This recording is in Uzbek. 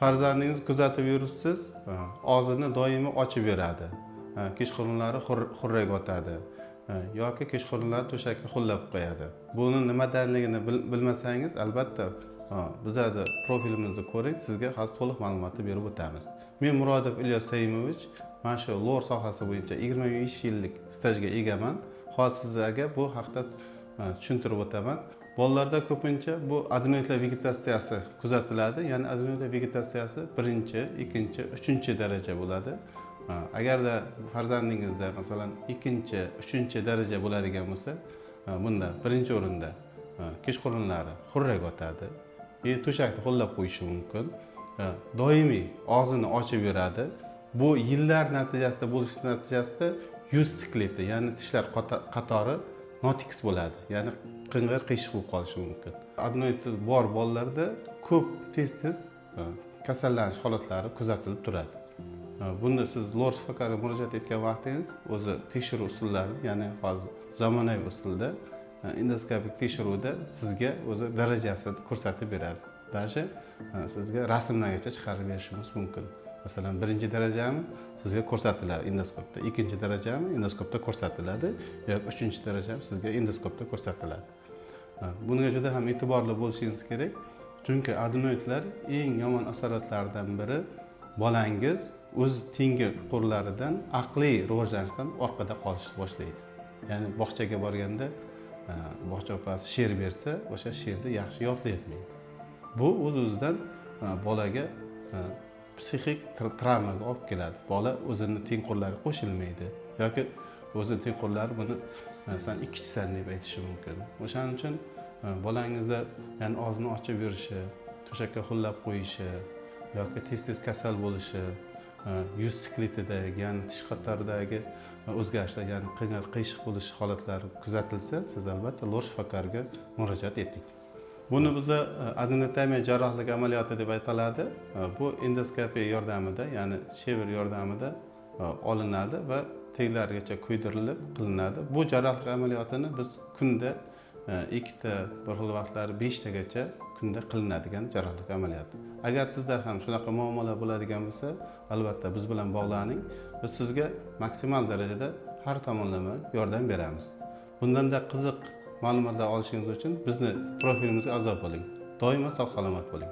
farzandingiz kuzatib yuribsiz, og'zini doimo ochib beradi. Kechqurunlari xurrak otadi yoki kechqurunlari to'shakka xullab qo'yadi. Buni nimadanligini bilmasangiz, albatta bizning profilimizni ko'ring, sizga hozir to'liq ma'lumotni berib o'tamiz. Men Murodov Ilyos Saimovich, mana shu lor sohasi bo'yicha 25 yillik stajga egaman. Hozir sizlarga bu haqda tushuntirib o'taman. Bolalarda ko'pincha bu adenoidlar vegetatsiyasi kuzatiladi. Ya'ni adenoidlar vegetatsiyasi 1-chi, 2-chi, 3-chi daraja bo'ladi. Agarda farzandingizda masalan 2-chi, 3-chi daraja bo'ladigan bo'lsa, bunda 1-chi o'rinda kechqurunlari xurrak otadi, to'shakni qo'llab qo'yishi mumkin, doimiy og'zini ochib yuradi. Bu yillar natijasida bo'lishi natijasida yuz sikleti, ya'ni tishlar qatori notiks bo'ladi, ya'ni qing'ir qiyshiq bo'lib qolishi mumkin. Adenoidi bor bolalarda ko'p tez kasallanish holatlari kuzatilib turadi. Bunda siz lor shifokorga murojaat etgan vaqtingiz o'zi tekshiruv usullari, ya'ni hozir zamonaviy usulda endoskopik tekshiruvda sizga o'zi darajasini ko'rsatib beradi. Даже sizga rasmlargacha chiqarib berishimiz mumkin. Masalan, 1-darajami sizga ko'rsatiladi endoskopda, 2-darajami endoskopda ko'rsatiladi yoki 3-darajami sizga endoskopda ko'rsatiladi. Bunga juda ham e'tiborli bo'lishingiz kerak, chunki adenoidlar eng yomon asoratlaridan biri bolangiz o'z tengi qo'llaridan aqliy rivojlanishdan orqada qolishni boshlaydi. Ya'ni bog'chaga borganda bog'cha opasi she'r bersa, o'sha she'rni yaxshi yodlayolmaydi. Bu o'z-o'zidan bolaga psixik travmaga olib keladi. Bola o'zini tengqurlariga qo'shilmaydi yoki o'zini tengqurlari buni sen ikkichisan deb aytishi mumkin. O'shaning uchun bolangizda ya'ni og'zini ochib yurishi, to'shakka xullab qo'yishi yoki tez kasal bo'lishi, yuz sikletidagi, ya'ni tish qatoridagi o'zgarishlar, ya'ni qing'ir qiyshiq bo'lish holatlari kuzatilsa, siz albatta lor shifokorga murojaat eting. Buni biza adenotomiya jarrohlik amaliyoti deb aytiladi. Bu endoskopiya yordamida, ya'ni shever yordamida olinadi va teglarigacha kuydirilib qilinadi. Bu jarrohlik amaliyotini biz kunda 2ta, bir xil vaqtlari 5tagacha kunda qilinadigan jarrohlik amaliyoti. Agar sizda ham shunaqa muammolar bo'ladigan bo'lsa, albatta biz bilan bog'laning. Biz sizga maksimal darajada har tomonlama yordam beramiz. Bundanda qiziq ma'lumotlar olishingiz uchun bizni profilimizga a'zo bo'ling. Doimo sog' salomat bo'ling.